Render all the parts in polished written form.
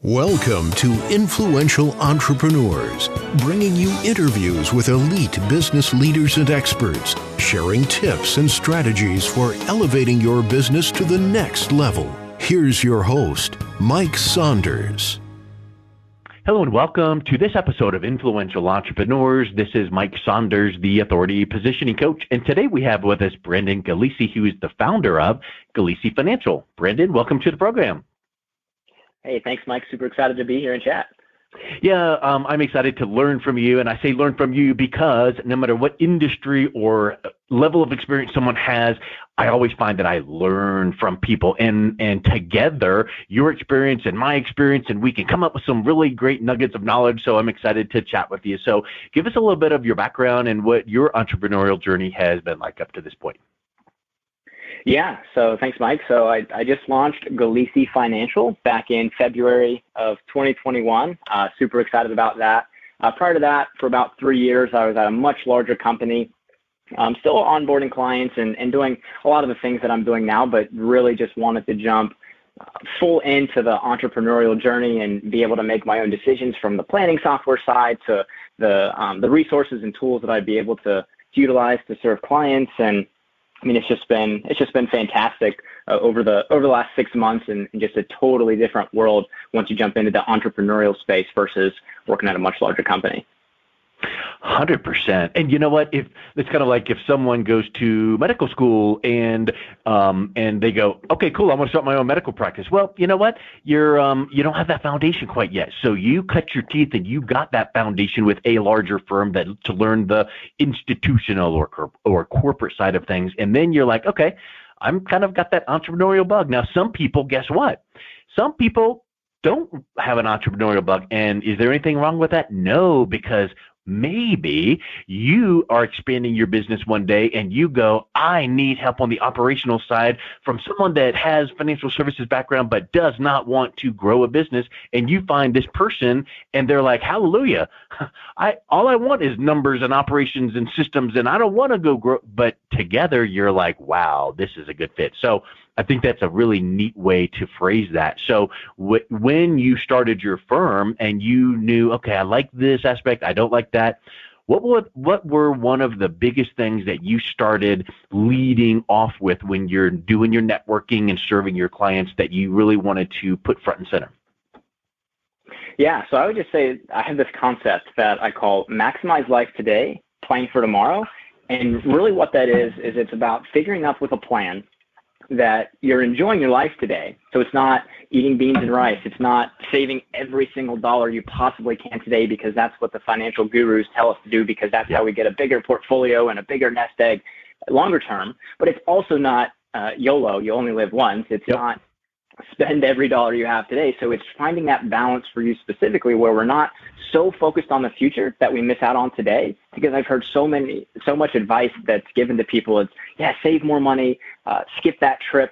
Welcome to Influential Entrepreneurs, bringing you interviews with elite business leaders and experts, sharing tips and strategies for elevating your business to the next level. Here's your host, Mike Saunders. Hello and welcome to this episode of Influential Entrepreneurs. This is Mike Saunders, the Authority Positioning Coach, and today we have with us Brandon Galici, who is the founder of Galici Financial. Brandon, welcome to the program. Hey, thanks, Mike. Super excited to be here and chat. Yeah, I'm excited to learn from you, and I say learn from you because no matter what industry or level of experience someone has, I always find that I learn from people, and together, your experience and my experience, and we can come up with some really great nuggets of knowledge, so I'm excited to chat with you. So give us a little bit of your background and what your entrepreneurial journey has been like up to this point. Yeah, so thanks, Mike. So I just launched Galici Financial back in February of 2021. Super excited about that. Prior to that, for about 3 years, I was at a much larger company, still onboarding clients and doing a lot of the things that I'm doing now, but really just wanted to jump full into the entrepreneurial journey and be able to make my own decisions from the planning software side to the resources and tools that I'd be able to utilize to serve clients. And I mean, it's just been fantastic over the last 6 months, and just a totally different world once you jump into the entrepreneurial space versus working at a much larger company. 100%. And you know what? If it's kind of like if someone goes to medical school and they go, okay, cool, I'm going to start my own medical practice. Well, you know what? You don't have that foundation quite yet. So you cut your teeth and you got that foundation with a larger firm to learn the institutional or corporate side of things. And then you're like, okay, I'm kind of got that entrepreneurial bug. Now, some people, guess what? Some people don't have an entrepreneurial bug. And is there anything wrong with that? No, because maybe you are expanding your business one day and you go, I need help on the operational side from someone that has financial services background but does not want to grow a business. And you find this person and they're like, hallelujah, all I want is numbers and operations and systems, and I don't want to go grow. But together you're like, wow, this is a good fit. So I think that's a really neat way to phrase that. So when you started your firm and you knew, okay, I like this aspect, I don't like that, what were one of the biggest things that you started leading off with when you're doing your networking and serving your clients that you really wanted to put front and center? Yeah, so I would just say I have this concept that I call maximize life today, plan for tomorrow. And really what that is it's about figuring out with a plan that you're enjoying your life today. So it's not eating beans and rice. It's not saving every single dollar you possibly can today because that's what the financial gurus tell us to do, because that's how we get a bigger portfolio and a bigger nest egg longer term. But it's also not YOLO, you only live once. It's not spend every dollar you have today. So it's finding that balance for you specifically where we're not so focused on the future that we miss out on today, because I've heard so much advice that's given to people. It's, save more money, skip that trip,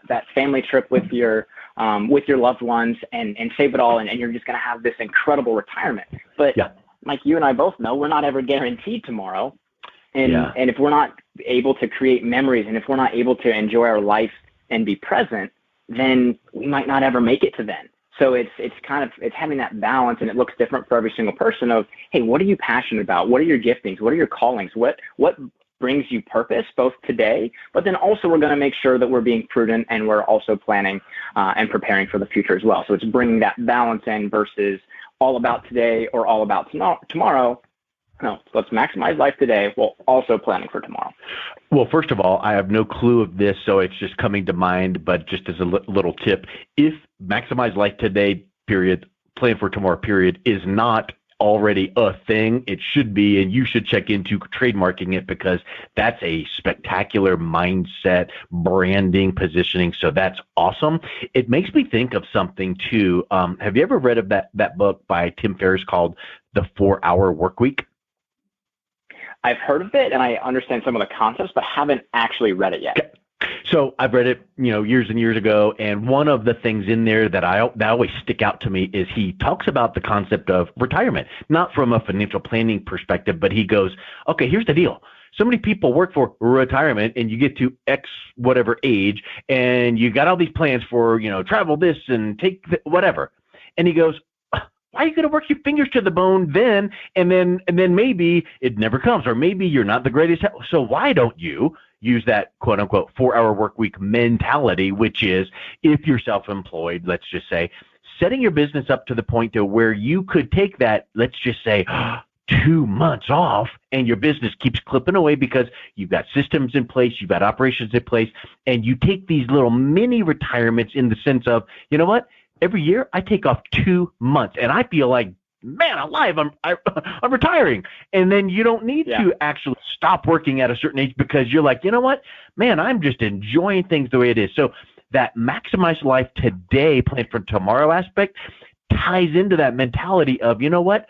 that family trip with your loved ones and save it all. And you're just going to have this incredible retirement. But like you and I both know, we're not ever guaranteed tomorrow. And if we're not able to create memories and if we're not able to enjoy our life and be present, then we might not ever make it to then. So it's having that balance, and it looks different for every single person of, hey, what are you passionate about? What are your giftings? What are your callings? What brings you purpose both today, but then also we're going to make sure that we're being prudent and we're also planning and preparing for the future as well. So it's bringing that balance in versus all about today or all about tomorrow. No, let's maximize life today while also planning for tomorrow. Well, first of all, I have no clue of this, so it's just coming to mind, but just as a little tip, if maximize life today, period, plan for tomorrow, period, is not already a thing, it should be, and you should check into trademarking it because that's a spectacular mindset, branding, positioning, so that's awesome. It makes me think of something, too. Have you ever read of that book by Tim Ferriss called The 4-Hour Workweek? I've heard of it, and I understand some of the concepts, but haven't actually read it yet. Okay. So I've read it, years and years ago, and one of the things in there that always stick out to me is he talks about the concept of retirement, not from a financial planning perspective, but he goes, okay, here's the deal. So many people work for retirement, and you get to X whatever age, and you got all these plans for, travel this and take whatever. And he goes, why are you going to work your fingers to the bone then? And then maybe it never comes, or maybe you're not the greatest. So why don't you use that quote unquote 4-hour work week mentality, which is, if you're self-employed, let's just say, setting your business up to the point to where you could take that, let's just say, 2 months off, and your business keeps clipping away because you've got systems in place, you've got operations in place, and you take these little mini retirements in the sense of, you know what? Every year I take off 2 months, and I feel like, man alive, I'm retiring. And then you don't need to actually stop working at a certain age because you're like, you know what, man, I'm just enjoying things the way it is. So that maximize life today, plan for tomorrow aspect ties into that mentality of, you know what,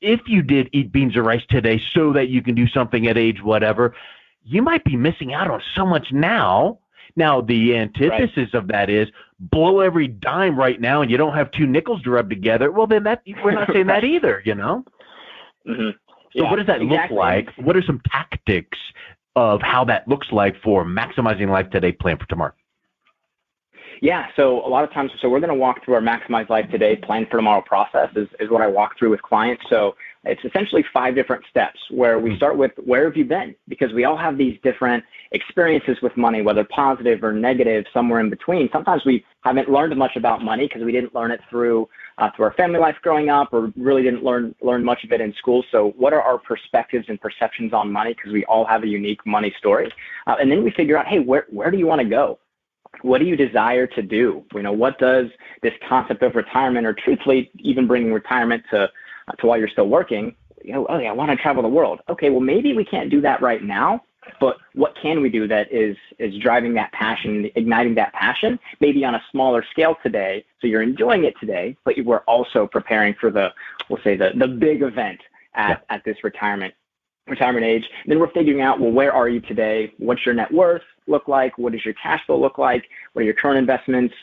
if you did eat beans or rice today so that you can do something at age whatever, you might be missing out on so much now. Now, the antithesis of that is blow every dime right now and you don't have 2 nickels to rub together. Well, then we're not saying that either, you know? Mm-hmm. So what does that look like? What are some tactics of how that looks like for maximizing life today, plan for tomorrow? Yeah, so a lot of times, we're going to walk through our Maximize Life Today, Plan for Tomorrow process is what I walk through with clients. So it's essentially 5 different steps where we start with, where have you been? Because we all have these different experiences with money, whether positive or negative, somewhere in between. Sometimes we haven't learned much about money because we didn't learn it through our family life growing up, or really didn't learn much of it in school. So what are our perspectives and perceptions on money? Because we all have a unique money story. And then we figure out, hey, where do you want to go? What do you desire to do? You know, what does this concept of retirement, or truthfully, even bringing retirement to while you're still working, you know, oh yeah, I want to travel the world. Okay, well, maybe we can't do that right now, but what can we do that is driving that passion, igniting that passion, maybe on a smaller scale today, so you're enjoying it today, but you were also preparing for we'll say the big event at this retirement age. Then we're figuring out, well, where are you today? What's your net worth look like? What does your cash flow look like? What are your current investments?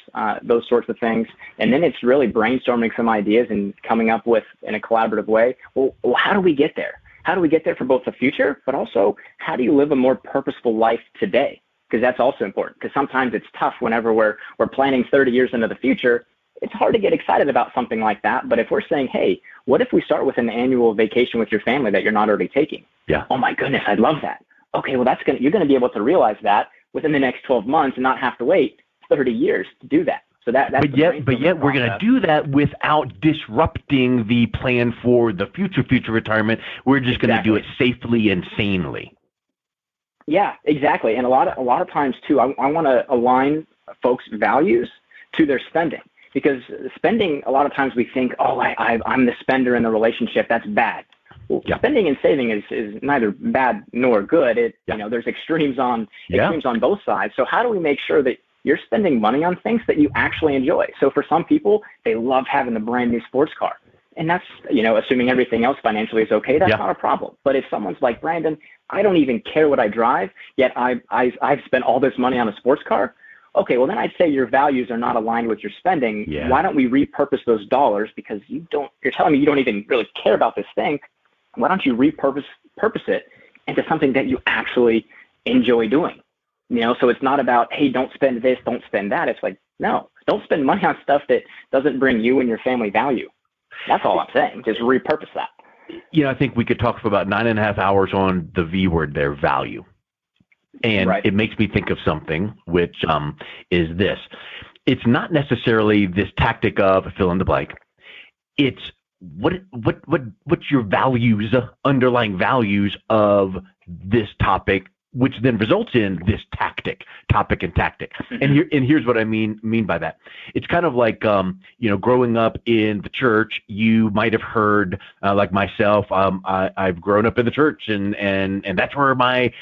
Those sorts of things. And then it's really brainstorming some ideas and coming up with, in a collaborative way, well, how do we get there? How do we get there for both the future, but also how do you live a more purposeful life today? Because that's also important, because sometimes it's tough whenever we're planning 30 years into the future. It's hard to get excited about something like that. But if we're saying, hey, what if we start with an annual vacation with your family that you're not already taking? Yeah. Oh my goodness, I'd love that. Okay, well, you're going to be able to realize that within the next 12 months and not have to wait 30 years to do that. So that's but yet we're going to do that without disrupting the plan for the future retirement. We're just going to do it safely and sanely. Yeah, exactly. And a lot of times too, I want to align folks' values to their spending. Because spending, a lot of times we think, oh, I'm the spender in the relationship. That's bad. Well, spending and saving is neither bad nor good. You know, there's extremes on both sides. So how do we make sure that you're spending money on things that you actually enjoy? So for some people, they love having a brand new sports car. And that's, you know, assuming everything else financially is okay, that's not a problem. But if someone's like, Brandon, I don't even care what I drive, yet I've spent all this money on a sports car. Okay, well, then I'd say your values are not aligned with your spending. Yeah. Why don't we repurpose those dollars? Because you're telling me you don't even really care about this thing. Why don't you repurpose it into something that you actually enjoy doing? You know, so it's not about, hey, don't spend this, don't spend that. It's like, no, don't spend money on stuff that doesn't bring you and your family value. That's all I'm saying. Just repurpose that. You know, I think we could talk for about 9.5 hours on the V word there, value. And it makes me think of something, which is this. It's not necessarily this tactic of fill in the blank. It's what's your values, underlying values of this topic, which then results in this topic and tactic. Mm-hmm. And here's what I mean by that. It's kind of like, you know, growing up in the church, you might have heard, like myself, I've grown up in the church and that's where my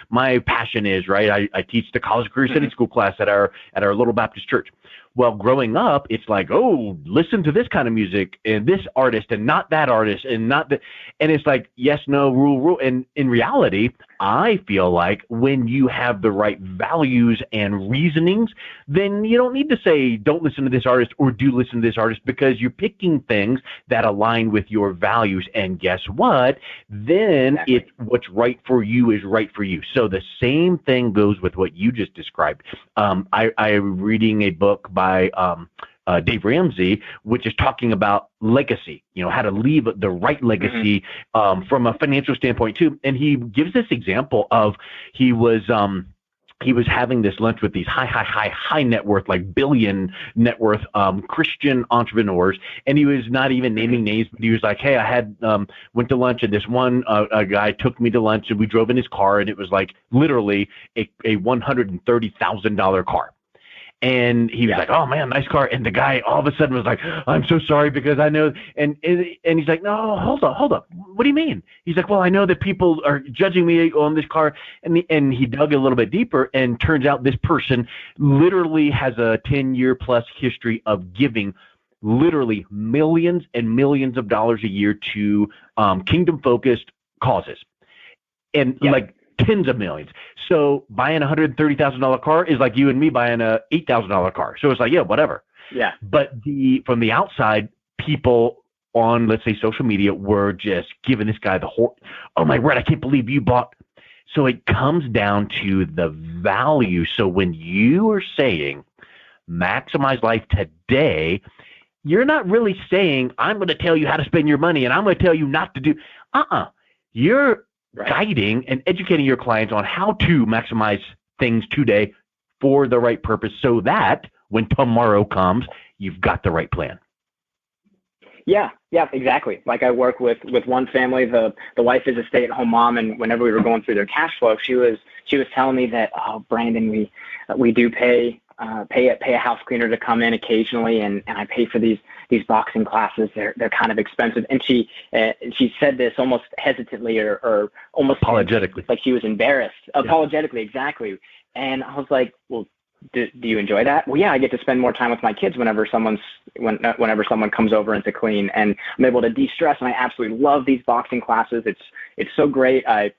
passion is, right? I teach the college career study school class at our little Baptist church. Well, growing up, it's like, oh, listen to this kind of music and this artist and not that artist and not that. And it's like, yes, no, rule. And in reality, I feel like when you have the right values and reasonings, then you don't need to say, don't listen to this artist or do listen to this artist, because you're picking things that align with your values. And guess what? Then what's right for you is right for you. So the same thing goes with what you just described. I'm reading a book by Dave Ramsey, which is talking about legacy, how to leave the right legacy from a financial standpoint too. And he gives this example of he was having this lunch with these high net worth, like billion net worth Christian entrepreneurs, and he was not even naming names, but he was like, hey, I had went to lunch, and this one a guy took me to lunch, and we drove in his car, and it was like literally a $130,000 car. And he was like, oh man, nice car. And the guy all of a sudden was like, I'm so sorry because I know, and he's like, no, hold up. What do you mean? He's like, well, I know that people are judging me on this car. And he dug a little bit deeper, and turns out this person literally has a 10-year plus history of giving literally millions and millions of dollars a year to kingdom focused causes. And like tens of millions. So buying a $130,000 car is like you and me buying a $8,000 car. So it's like, yeah, whatever. Yeah. But from the outside, people on, let's say, social media were just giving this guy the whole, oh my word, I can't believe you bought. So it comes down to the value. So when you are saying maximize life today, you're not really saying, I'm going to tell you how to spend your money and I'm going to tell you not to do. You're guiding and educating your clients on how to maximize things today for the right purpose, so that when tomorrow comes, you've got the right plan. Yeah, exactly. Like I work with one family, the wife is a stay-at-home mom, and whenever we were going through their cash flow, she was telling me that, oh, Brandon, we do pay a house cleaner to come in occasionally, and I pay for these boxing classes. They're kind of expensive. And she said this almost hesitantly or almost apologetically, like she was embarrassed. Apologetically, exactly. And I was like, well, do you enjoy that? Well, yeah, I get to spend more time with my kids whenever someone comes over and to clean, and I'm able to de-stress. And I absolutely love these boxing classes. It's so great. I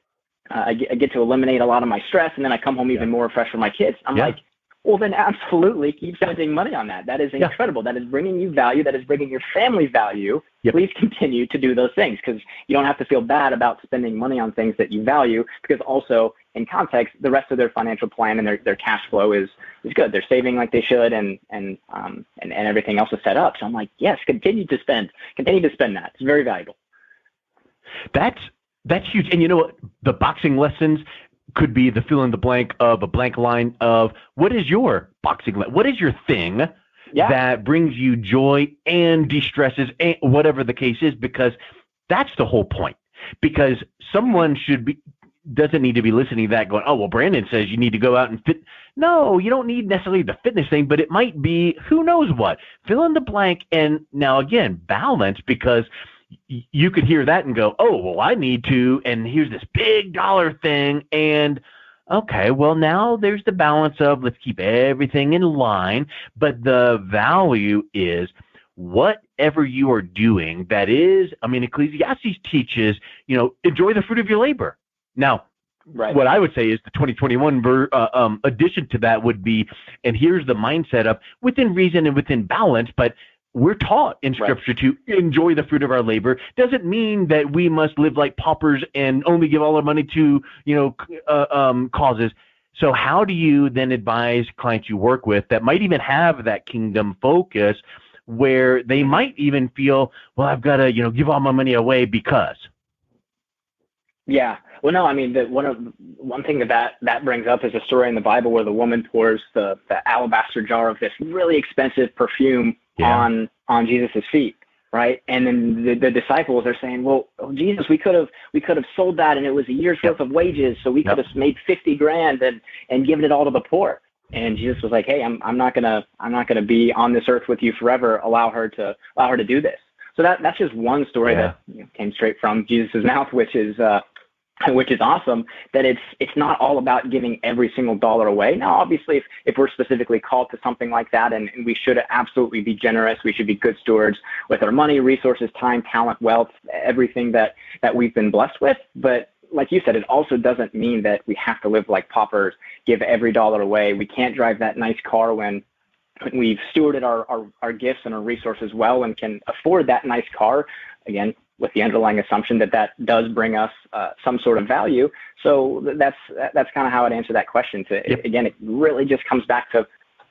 get to eliminate a lot of my stress, and then I come home even more refreshed for my kids. I'm like, well, then absolutely keep spending money on that. That is incredible. That is bringing you value. That is bringing your family value. Please continue to do those things, because you don't have to feel bad about spending money on things that you value, because also in context, the rest of their financial plan and their cash flow is good. They're saving like they should, and everything else is set up. So I'm like, yes, continue to spend that. It's very valuable. That's huge. And you know what? The boxing lessons could be the fill in the blank of a blank line of what is your boxing, what is your thing that brings you joy and de-stresses, and whatever the case is, because that's the whole point. Because someone doesn't need to be listening to that going, oh, well, Brandon says you need to go out and fit. No, you don't need necessarily the fitness thing, but it might be who knows what. Fill in the blank. And now again, balance, because you could hear that and go, oh, well, I need to, and here's this big dollar thing. And okay, well, now there's the balance of let's keep everything in line. But the value is whatever you are doing, that is, I mean, Ecclesiastes teaches, enjoy the fruit of your labor. Now, what I would say is the 2021 addition to that would be, and here's the mindset of within reason and within balance, but we're taught in Scripture to enjoy the fruit of our labor. Doesn't mean that we must live like paupers and only give all our money to, causes. So how do you then advise clients you work with that might even have that kingdom focus, where they might even feel, well, I've got to, give all my money away because. Yeah. Well, no, I mean, one thing that brings up is a story in the Bible where the woman pours the alabaster jar of this really expensive perfume on Jesus's feet, right? And then the disciples are saying, well, Jesus, we could have sold that, and it was a year's worth of wages, so we could have made $50,000 and given it all to the poor. And Jesus was like, hey, I'm not gonna be on this earth with you forever. Allow her to do this. So that's just one story that came straight from Jesus's mouth, which is awesome, that it's not all about giving every single dollar away. Now, obviously, if we're specifically called to something like that, and we should absolutely be generous, we should be good stewards with our money, resources, time, talent, wealth, everything that we've been blessed with. But like you said, it also doesn't mean that we have to live like paupers, give every dollar away. We can't drive that nice car when we've stewarded our gifts and our resources well and can afford that nice car, again, with the underlying assumption that does bring us some sort of value. So that's kind of how I'd answer that question. Again, it really just comes back to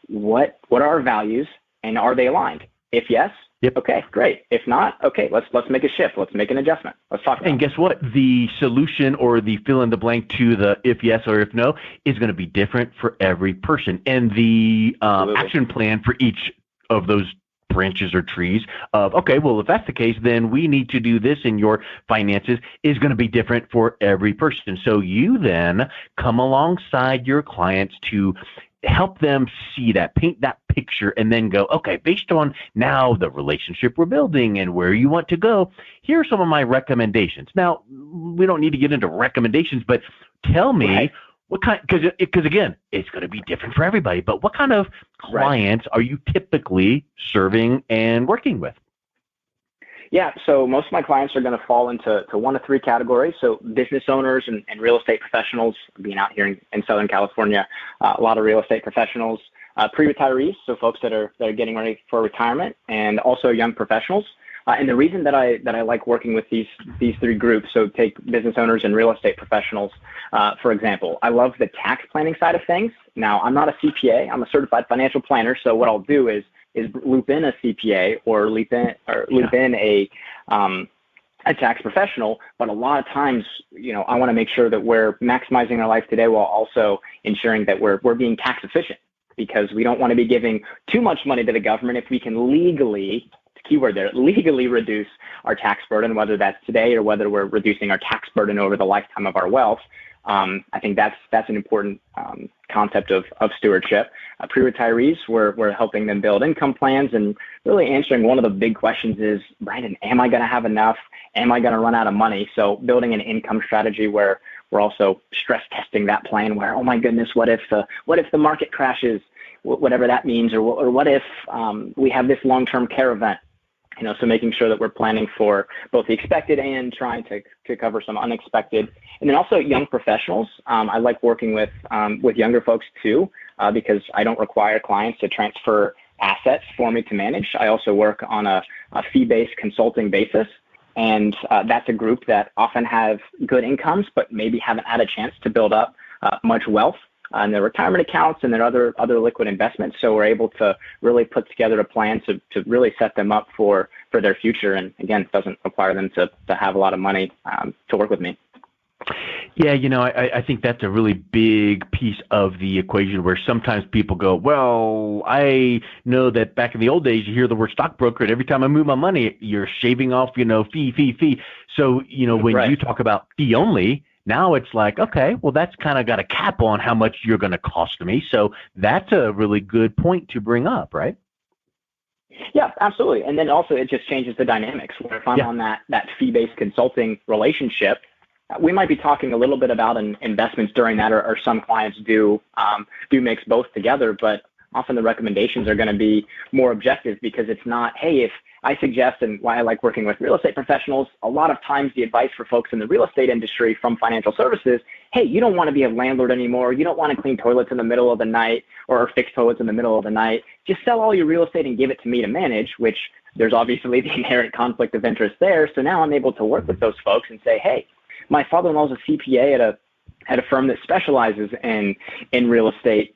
what are our values, And are they aligned? If yes, Yep. okay, great. If not, okay, let's make a shift. Let's make an adjustment. Let's talk about And guess what? The solution or the fill in the blank to the if yes or if no is going to be different for every person. And the action plan for each of those branches or trees of, okay, well, if that's the case, then we need to do this in your finances is going to be different for every person. So you then come alongside your clients to help them see that, paint that picture, and then go, okay, based on now the relationship we're building and where you want to go, here are some of my recommendations. Now, we don't need to get into recommendations, but tell me what kind, because again, it's going to be different for everybody, but what kind of clients are you typically serving and working with? Yeah, so most of my clients are going to fall into one of three categories. So business owners and real estate professionals, being out here in Southern California, a lot of real estate professionals, pre-retirees, so folks that are getting ready for retirement, and also young professionals. And the reason that I like working with these three groups, so take business owners and real estate professionals, for example, I love the tax planning side of things. Now, I'm not a CPA, I'm a certified financial planner, so what I'll do is loop in a CPA or loop in a tax professional. But a lot of times, I want to make sure that we're maximizing our life today while also ensuring that we're being tax efficient, because we don't want to be giving too much money to the government if we can legally, keyword there, legally reduce our tax burden, whether that's today or whether we're reducing our tax burden over the lifetime of our wealth. I think that's an important concept of stewardship. Pre-retirees, we're helping them build income plans and really answering one of the big questions is, Brandon, am I going to have enough? Am I going to run out of money? So building an income strategy where we're also stress testing that plan where, oh my goodness, what if the market crashes, whatever that means, or what if we have this long-term care event? So making sure that we're planning for both the expected and trying to cover some unexpected. And then also young professionals. I like working with younger folks too, because I don't require clients to transfer assets for me to manage. I also work on a fee-based consulting basis. And that's a group that often have good incomes, but maybe haven't had a chance to build up much wealth in their retirement accounts and their other liquid investments. So we're able to really put together a plan to really set them up for their future. And again, it doesn't require them to have a lot of money to work with me. Yeah, I think that's a really big piece of the equation where sometimes people go, well, I know that back in the old days, you hear the word stockbroker, and every time I move my money, you're shaving off, fee. So, when you talk about fee only, now it's like, okay, well, that's kind of got a cap on how much you're going to cost me. So that's a really good point to bring up, right? Yeah, absolutely. And then also it just changes the dynamics. Where if I'm on that fee-based consulting relationship, we might be talking a little bit about investments during that, or some clients do mix both together, but often the recommendations are going to be more objective because it's not, hey, if I suggest, and why I like working with real estate professionals, a lot of times the advice for folks in the real estate industry from financial services, hey, you don't want to be a landlord anymore. You don't want to clean toilets in the middle of the night or fix toilets in the middle of the night. Just sell all your real estate and give it to me to manage, which there's obviously the inherent conflict of interest there. So now I'm able to work with those folks and say, hey, my father-in-law is a CPA at a firm that specializes in real estate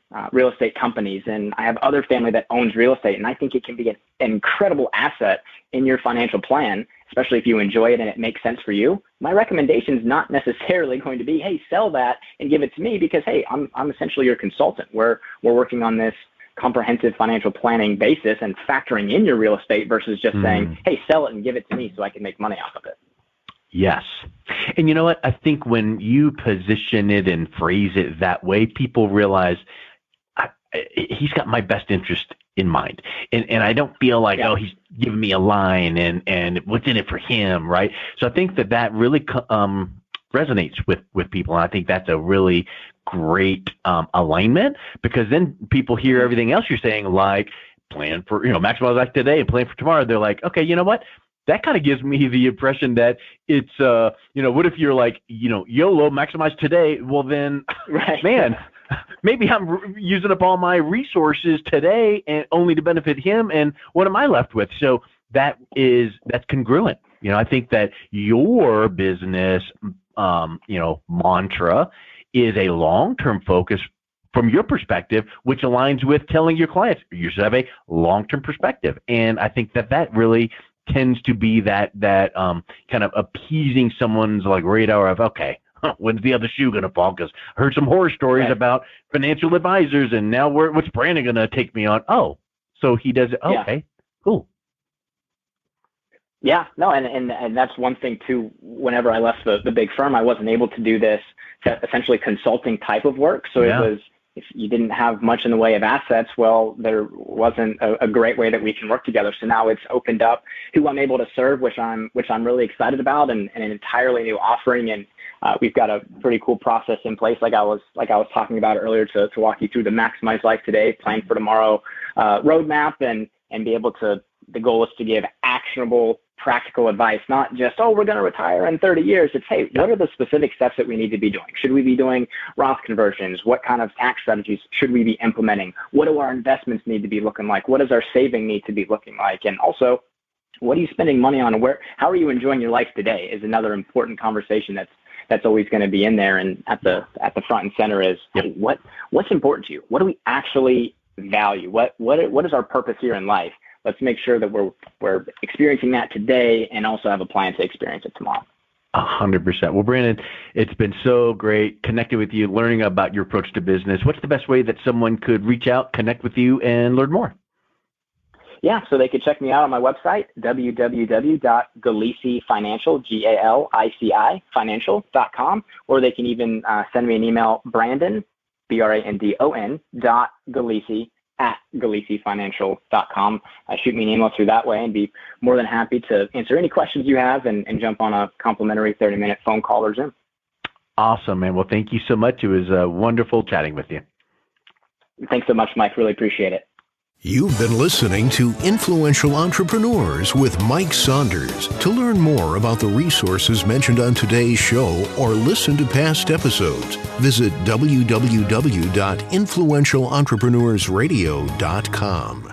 companies, and I have other family that owns real estate, and I think it can be an incredible asset in your financial plan, especially if you enjoy it and it makes sense for you. My recommendation is not necessarily going to be, hey, sell that and give it to me, because hey, I'm essentially your consultant. We're working on this comprehensive financial planning basis and factoring in your real estate versus just saying, hey, sell it and give it to me so I can make money off of it. Yes. And you know what? I think when you position it and phrase it that way, people realize he's got my best interest in mind. And I don't feel like, oh, he's giving me a line and what's in it for him, right? So I think that really resonates with people. And I think that's a really great alignment, because then people hear everything else you're saying, like plan for, maximize life today and plan for tomorrow. They're like, okay, you know what? That kind of gives me the impression that it's, what if you're like, YOLO, maximize today? Well, then, man, maybe I'm using up all my resources today and only to benefit him. And what am I left with? So that's congruent. I think that your business, mantra is a long-term focus from your perspective, which aligns with telling your clients you should have a long-term perspective. And I think that really tends to be that kind of appeasing someone's like radar of, okay, when's the other shoe going to fall? Because I heard some horror stories about financial advisors, and now what's Brandon going to take me on? Oh, so he does it. Okay, cool. Yeah, no, and that's one thing too. Whenever I left the big firm, I wasn't able to do this essentially consulting type of work. So it was, if you didn't have much in the way of assets, well, there wasn't a great way that we can work together. So now it's opened up who I'm able to serve, which I'm really excited about, and an entirely new offering. And we've got a pretty cool process in place, like I was talking about earlier, to walk you through the Maximize Life Today, Plan for Tomorrow roadmap, and be able to. The goal is to give actionable, practical advice, not just, oh, we're going to retire in 30 years. It's, hey, what are the specific steps that we need to be doing? Should we be doing Roth conversions? What kind of tax strategies should we be implementing? What do our investments need to be looking like? What does our saving need to be looking like? And also, what are you spending money on? How are you enjoying your life today is another important conversation that's always going to be in there. And at the front and center is, hey, what's important to you? What do we actually value? What is our purpose here in life? Let's make sure that we're experiencing that today and also have a plan to experience it tomorrow. 100%. Well, Brandon, it's been so great connecting with you, learning about your approach to business. What's the best way that someone could reach out, connect with you, and learn more? Yeah, so they could check me out on my website, www.galicifinancial, Galici financial.com, or they can even send me an email, Brandon, Brandon, @galicifinancial.com. Shoot me an email through that way and be more than happy to answer any questions you have and jump on a complimentary 30-minute phone call or Zoom. Awesome, man. Well, thank you so much. It was wonderful chatting with you. Thanks so much, Mike. Really appreciate it. You've been listening to Influential Entrepreneurs with Mike Saunders. To learn more about the resources mentioned on today's show or listen to past episodes, visit www.influentialentrepreneursradio.com.